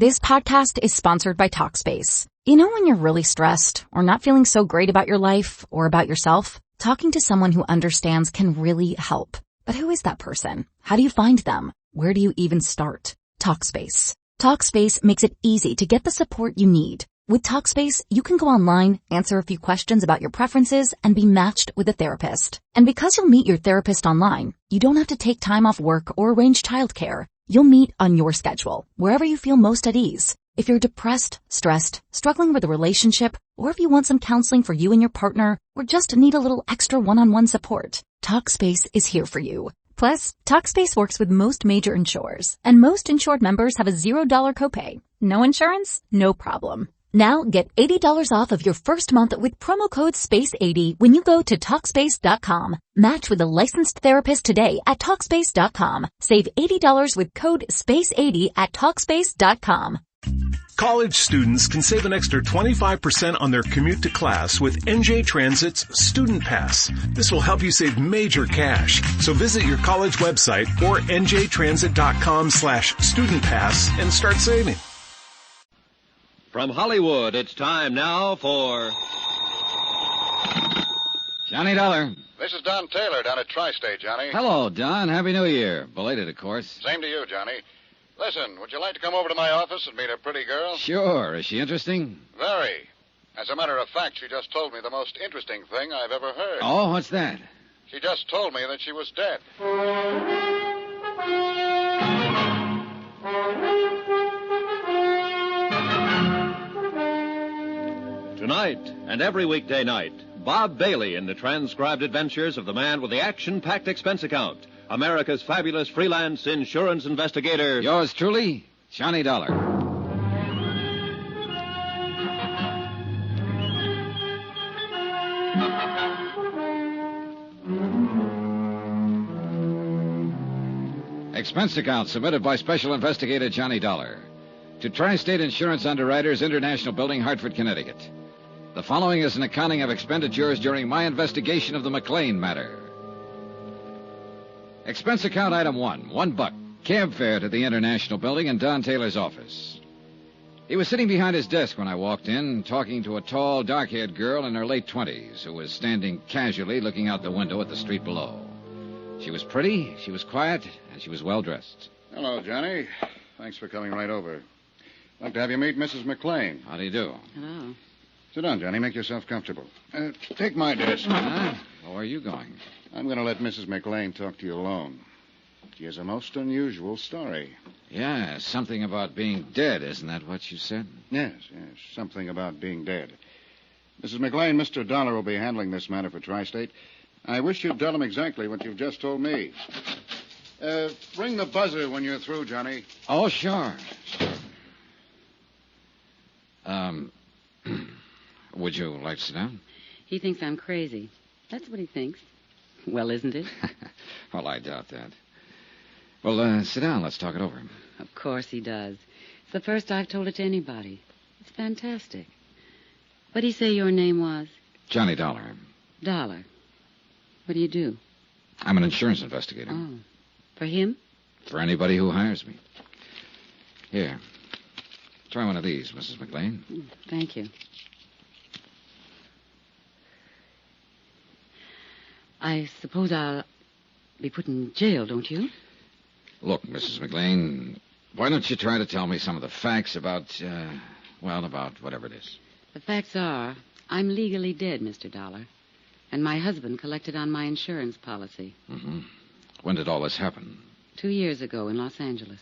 This podcast is sponsored by Talkspace. You know when you're really stressed or not feeling so great about your life or about yourself? Talking to someone who understands can really help. But who is that person? How do you find them? Where do you even start? Talkspace. Talkspace makes it easy to get the support you need. With Talkspace, you can go online, answer a few questions about your preferences, and be matched with a therapist. And because you'll meet your therapist online, you don't have to take time off work or arrange childcare. You'll meet on your schedule, wherever you feel most at ease. If you're depressed, stressed, struggling with a relationship, or if you want some counseling for you and your partner, or just need a little extra one-on-one support, Talkspace is here for you. Plus, Talkspace works with most major insurers, and most insured members have a $0 copay. No insurance? No problem. Now get $80 off of your first month with promo code SPACE80 when you go to Talkspace.com. Match with a licensed therapist today at Talkspace.com. Save $80 with code SPACE80 at Talkspace.com. College students can save an extra 25% on their commute to class with NJ Transit's Student Pass. This will help you save major cash. So visit your college website or njtransit.com/student pass and start saving. From Hollywood, it's time now for Johnny Dollar. This is Don Taylor down at Tri-State, Johnny. Hello, Don. Happy New Year. Belated, of course. Same to you, Johnny. Listen, would you like to come over to my office and meet a pretty girl? Sure. Is she interesting? Very. As a matter of fact, she just told me the most interesting thing I've ever heard. Oh, what's that? She just told me that she was dead. Tonight and every weekday night, Bob Bailey in the transcribed adventures of the man with the action-packed expense account, America's fabulous freelance insurance investigator. Yours truly, Johnny Dollar. Expense account submitted by Special Investigator Johnny Dollar to Tri-State Insurance Underwriters, International Building, Hartford, Connecticut. The following is an accounting of expenditures during my investigation of the McClain matter. Expense account item $1, cab fare to the International Building in Don Taylor's office. He was sitting behind his desk when I walked in, talking to a tall, dark-haired girl in her late 20s who was standing casually looking out the window at the street below. She was pretty, she was quiet, and she was well-dressed. Hello, Johnny. Thanks for coming right over. I'd like to have you meet Mrs. McClain. How do you do? Hello. Sit down, Johnny. Make yourself comfortable. Take my desk. Where are you going? I'm going to let Mrs. McClain talk to you alone. She has a most unusual story. Yeah, something about being dead. Isn't that what you said? Yes, something about being dead. Mrs. McClain, Mr. Dollar will be handling this matter for Tri-State. I wish you'd tell him exactly what you've just told me. Ring the buzzer when you're through, Johnny. Oh, sure. Would you like to sit down? He thinks I'm crazy. That's what he thinks. Well, isn't it? Well, I doubt that. Well, sit down. Let's talk it over. Of course he does. It's the first I've told it to anybody. It's fantastic. What'd he say your name was? Johnny Dollar. Dollar. What do you do? I'm an insurance investigator. Oh. For him? For anybody who hires me. Here. Try one of these, Mrs. McClain. Thank you. I suppose I'll be put in jail, don't you? Look, Mrs. McClain, why don't you try to tell me some of the facts about, about whatever it is. The facts are, I'm legally dead, Mr. Dollar. And my husband collected on my insurance policy. Mm-hmm. When did all this happen? 2 years ago in Los Angeles.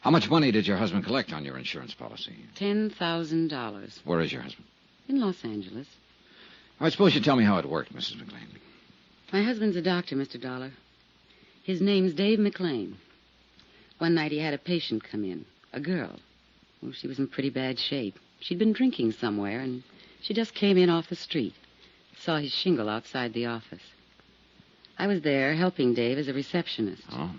How much money did your husband collect on your insurance policy? $10,000. Where is your husband? In Los Angeles. I suppose you tell me how it worked, Mrs. McClain. My husband's a doctor, Mr. Dollar. His name's Dave McClain. One night he had a patient come in, a girl. Well, she was in pretty bad shape. She'd been drinking somewhere, and she just came in off the street. Saw his shingle outside the office. I was there helping Dave as a receptionist. Oh.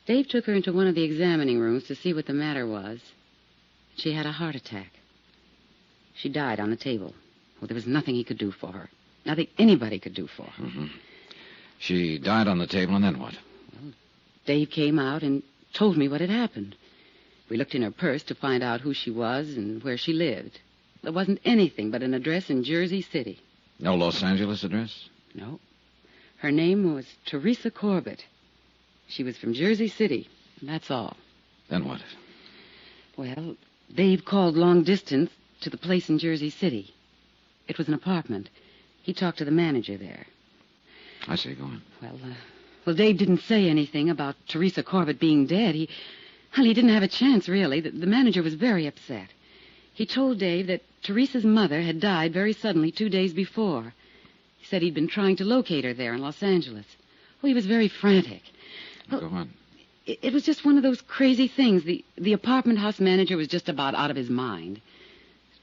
Dave took her into one of the examining rooms to see what the matter was. She had a heart attack. She died on the table. Well, there was nothing he could do for her. Nothing anybody could do for her. Mm-hmm. She died on the table, and then what? Well, Dave came out and told me what had happened. We looked in her purse to find out who she was and where she lived. There wasn't anything but an address in Jersey City. No Los Angeles address? No. Her name was Teresa Corbett. She was from Jersey City, and that's all. Then what? Well, Dave called long distance to the place in Jersey City. It was an apartment. He talked to the manager there. I see. Go on. Well, Dave didn't say anything about Teresa Corbett being dead. He didn't have a chance, really. The manager was very upset. He told Dave that Teresa's mother had died very suddenly 2 days before. He said he'd been trying to locate her there in Los Angeles. Oh, he was very frantic. Well, go on. It was just one of those crazy things. The apartment house manager was just about out of his mind.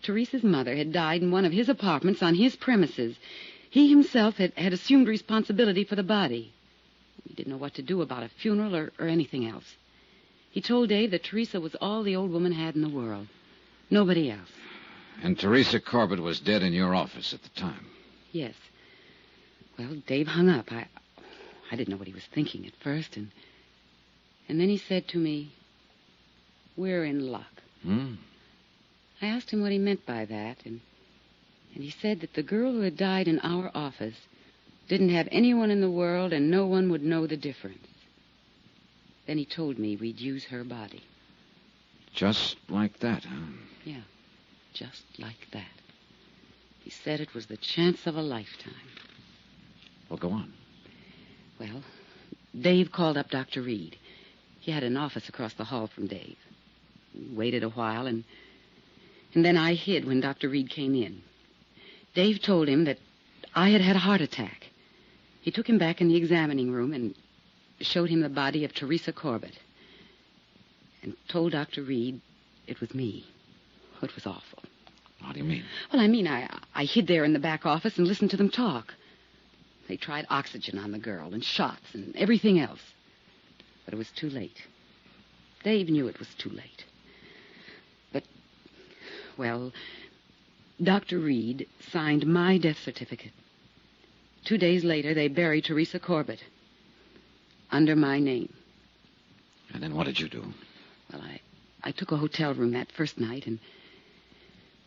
Teresa's mother had died in one of his apartments on his premises. He himself had assumed responsibility for the body. He didn't know what to do about a funeral or anything else. He told Dave that Teresa was all the old woman had in the world. Nobody else. And Teresa Corbett was dead in your office at the time? Yes. Well, Dave hung up. I didn't know what he was thinking at first, and then he said to me, "We're in luck." I asked him what he meant by that, and he said that the girl who had died in our office didn't have anyone in the world and no one would know the difference. Then he told me we'd use her body. Just like that, huh? Yeah, just like that. He said it was the chance of a lifetime. Well, go on. Well, Dave called up Dr. Reed. He had an office across the hall from Dave. We waited a while, and then I hid when Dr. Reed came in. Dave told him that I had had a heart attack. He took him back in the examining room and showed him the body of Teresa Corbett and told Dr. Reed it was me. Oh, it was awful. How do you mean? Well, I mean, I hid there in the back office and listened to them talk. They tried oxygen on the girl and shots and everything else. But it was too late. Dave knew it was too late. But, well, Dr. Reed signed my death certificate. 2 days later, they buried Teresa Corbett under my name. And then what did you do? Well, I took a hotel room that first night, and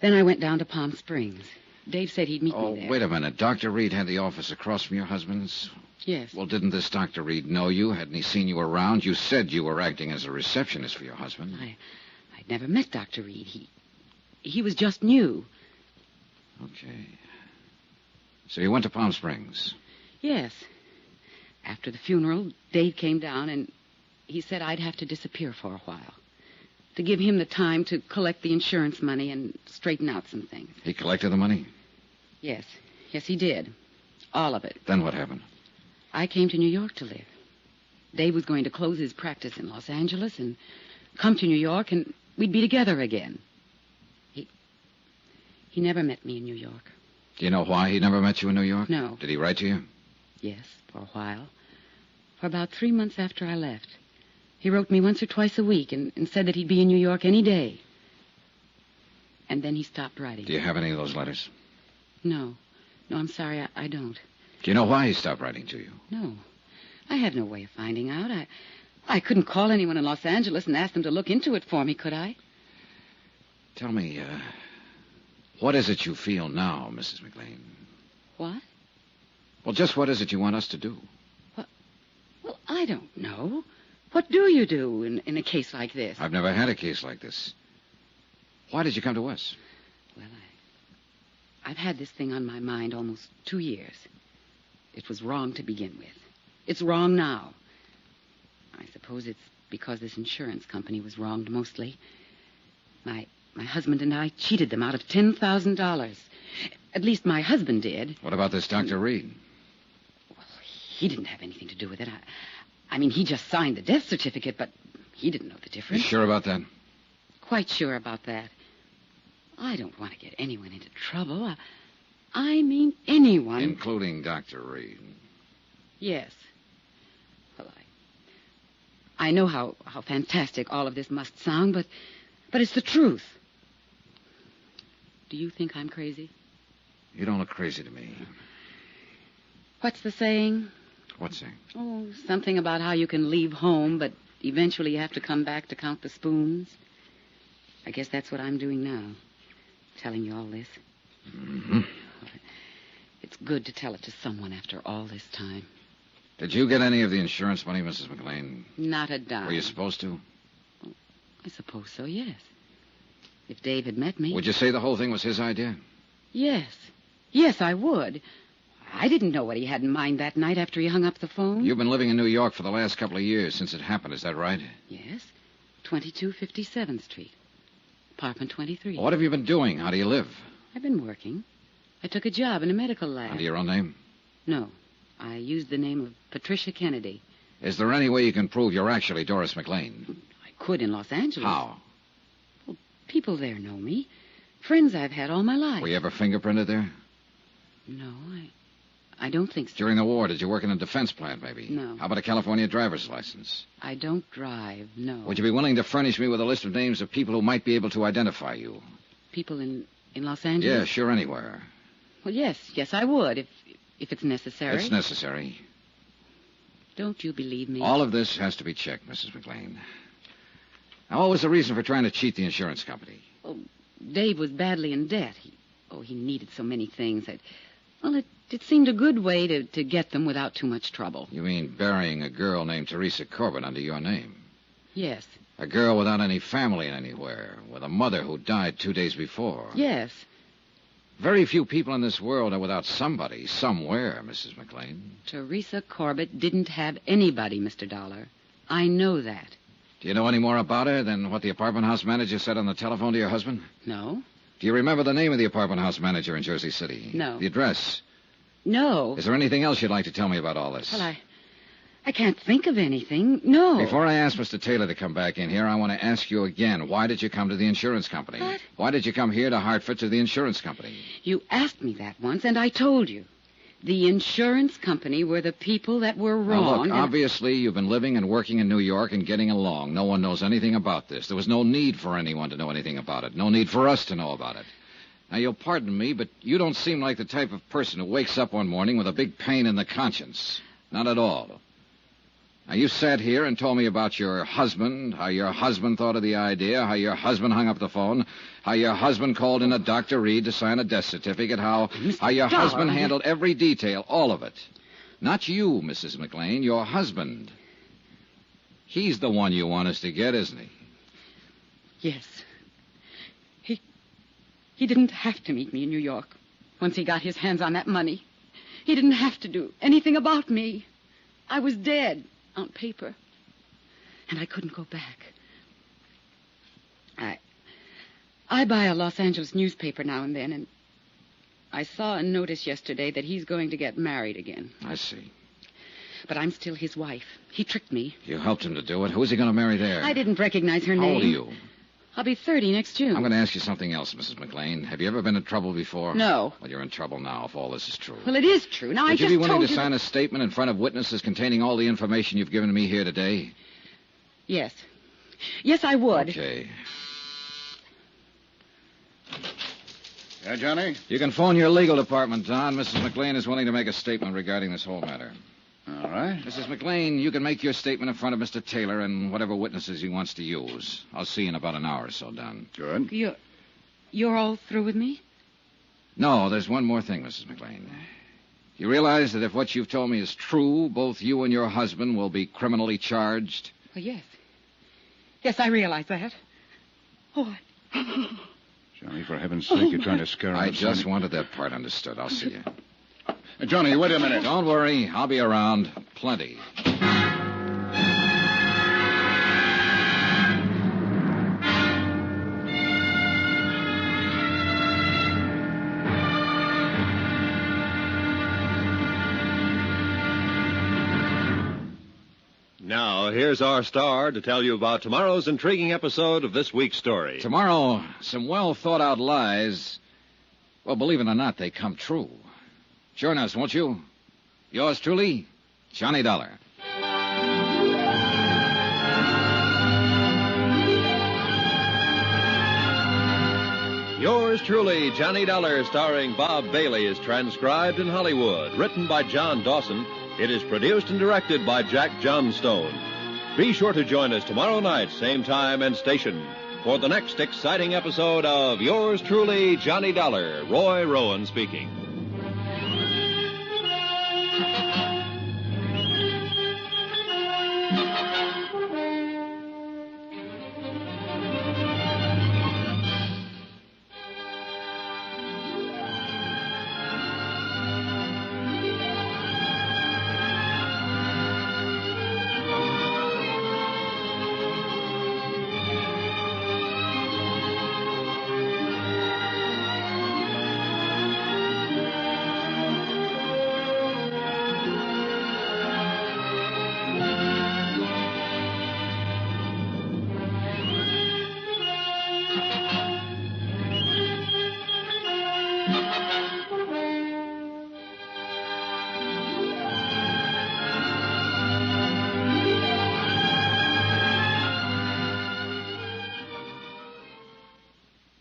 then I went down to Palm Springs. Dave said he'd meet me there. Oh, wait a minute. Dr. Reed had the office across from your husband's? Yes. Well, didn't this Dr. Reed know you? Hadn't he seen you around? You said you were acting as a receptionist for your husband. I'd never met Dr. Reed. He was just new. Okay. So you went to Palm Springs? Yes. After the funeral, Dave came down, and he said I'd have to disappear for a while to give him the time to collect the insurance money and straighten out some things. He collected the money? Yes. Yes, he did. All of it. Then what happened? I came to New York to live. Dave was going to close his practice in Los Angeles and come to New York, and we'd be together again. He never met me in New York. Do you know why he never met you in New York? No. Did he write to you? Yes, for a while. For about 3 months after I left. He wrote me once or twice a week and said that he'd be in New York any day. And then he stopped writing. Do you have any of those letters? No. No, I'm sorry, I don't. Do you know why he stopped writing to you? No. I have no way of finding out. I couldn't call anyone in Los Angeles and ask them to look into it for me, could I? Tell me, what is it you feel now, Mrs. McClain? What? Well, just what is it you want us to do? Well, I don't know. What do you do in a case like this? I've never had a case like this. Why did you come to us? Well, I've had this thing on my mind almost 2 years. It was wrong to begin with. It's wrong now. I suppose it's because this insurance company was wronged mostly. My husband and I cheated them out of $10,000. At least my husband did. What about this Dr. Reed? Well, he didn't have anything to do with it. I mean, he just signed the death certificate, but he didn't know the You difference. sure about that? Quite sure about that. I don't want to get anyone into trouble. I mean anyone. Including Dr. Reed. Yes. Well, I know how fantastic all of this must sound, but it's the truth. Do you think I'm crazy? You don't look crazy to me. What's the saying? What's saying? Oh, something about how you can leave home, but eventually you have to come back to count the spoons. I guess that's what I'm doing now, telling you all this. Mm-hmm. It's good to tell it to someone after all this time. Did you get any of the insurance money, Mrs. McClain? Not a dime. Were you supposed to? I suppose so, yes. If Dave had met me... Would you say the whole thing was his idea? Yes. Yes, I would. I didn't know what he had in mind that night after he hung up the phone. You've been living in New York for the last couple of years since it happened, is that right? Yes. 2257th Street. Apartment 23. What have you been doing? How do you live? I've been working. I took a job in a medical lab. Under your own name? No. I used the name of Patricia Kennedy. Is there any way you can prove you're actually Doris McClain? I could in Los Angeles. How? Well, people there know me. Friends I've had all my life. Were you ever fingerprinted there? No, I don't think so. During the war, did you work in a defense plant, maybe? No. How about a California driver's license? I don't drive, no. Would you be willing to furnish me with a list of names of people who might be able to identify you? People in Los Angeles? Yeah, sure, anywhere. Well, yes, I would, if it's necessary. It's necessary. Don't you believe me? All of this has to be checked, Mrs. McClain. Now, what was the reason for trying to cheat the insurance company? Oh, Dave was badly in debt. He needed so many things that... Well, it seemed a good way to get them without too much trouble. You mean burying a girl named Teresa Corbin under your name? Yes. A girl without any family anywhere, with a mother who died 2 days before. Yes. Very few people in this world are without somebody, somewhere, Mrs. McClain. Teresa Corbett didn't have anybody, Mr. Dollar. I know that. Do you know any more about her than what the apartment house manager said on the telephone to your husband? No. Do you remember the name of the apartment house manager in Jersey City? No. The address? No. Is there anything else you'd like to tell me about all this? Well, I can't think of anything. No. Before I ask Mr. Taylor to come back in here, I want to ask you again, why did you come to the insurance company? What? Why did you come here to Hartford to the insurance company? You asked me that once, and I told you. The insurance company were the people that were wrong. Now, look, obviously you've been living and working in New York and getting along. No one knows anything about this. There was no need for anyone to know anything about it. No need for us to know about it. Now, you'll pardon me, but you don't seem like the type of person who wakes up one morning with a big pain in the conscience. Not at all. Now, you sat here and told me about your husband, how your husband thought of the idea, how your husband hung up the phone, how your husband called in a Dr. Reed to sign a death certificate, how your husband handled every detail, all of it. Not you, Mrs. McClain, your husband. He's the one you want us to get, isn't he? Yes. He didn't have to meet me in New York once he got his hands on that money. He didn't have to do anything about me. I was dead on paper, and I couldn't go back. I buy a Los Angeles newspaper now and then, and I saw a notice yesterday that he's going to get married again. I see. But I'm still his wife. He tricked me. You helped him to do it. Who's he going to marry there? I didn't recognize her name. How old are you? I'll be 30 next June. I'm going to ask you something else, Mrs. McClain. Have you ever been in trouble before? No. Well, you're in trouble now if all this is true. Well, it is true. Now, Would you be willing to sign a statement in front of witnesses containing all the information you've given me here today? Yes. Yes, I would. Okay. Yeah, Johnny? You can phone your legal department, Don. Mrs. McClain is willing to make a statement regarding this whole matter. All right. Mrs. McClain, you can make your statement in front of Mr. Taylor and whatever witnesses he wants to use. I'll see you in about an hour or so, Don. Good. You're all through with me? No, there's one more thing, Mrs. McClain. You realize that if what you've told me is true, both you and your husband will be criminally charged? Well, yes. Yes, I realize that. Oh, Johnny, for heaven's sake, you're trying to scare us. I just wanted that part understood. I'll see you. Johnny, wait a minute. Don't worry. I'll be around. Plenty. Now, here's our star to tell you about tomorrow's intriguing episode of this week's story. Tomorrow, some well-thought-out lies, well, believe it or not, they come true. Join us, won't you? Yours truly, Johnny Dollar. Yours truly, Johnny Dollar, starring Bob Bailey, is transcribed in Hollywood. Written by John Dawson. It is produced and directed by Jack Johnstone. Be sure to join us tomorrow night, same time and station. for the next exciting episode of Yours Truly, Johnny Dollar, Roy Rowan speaking.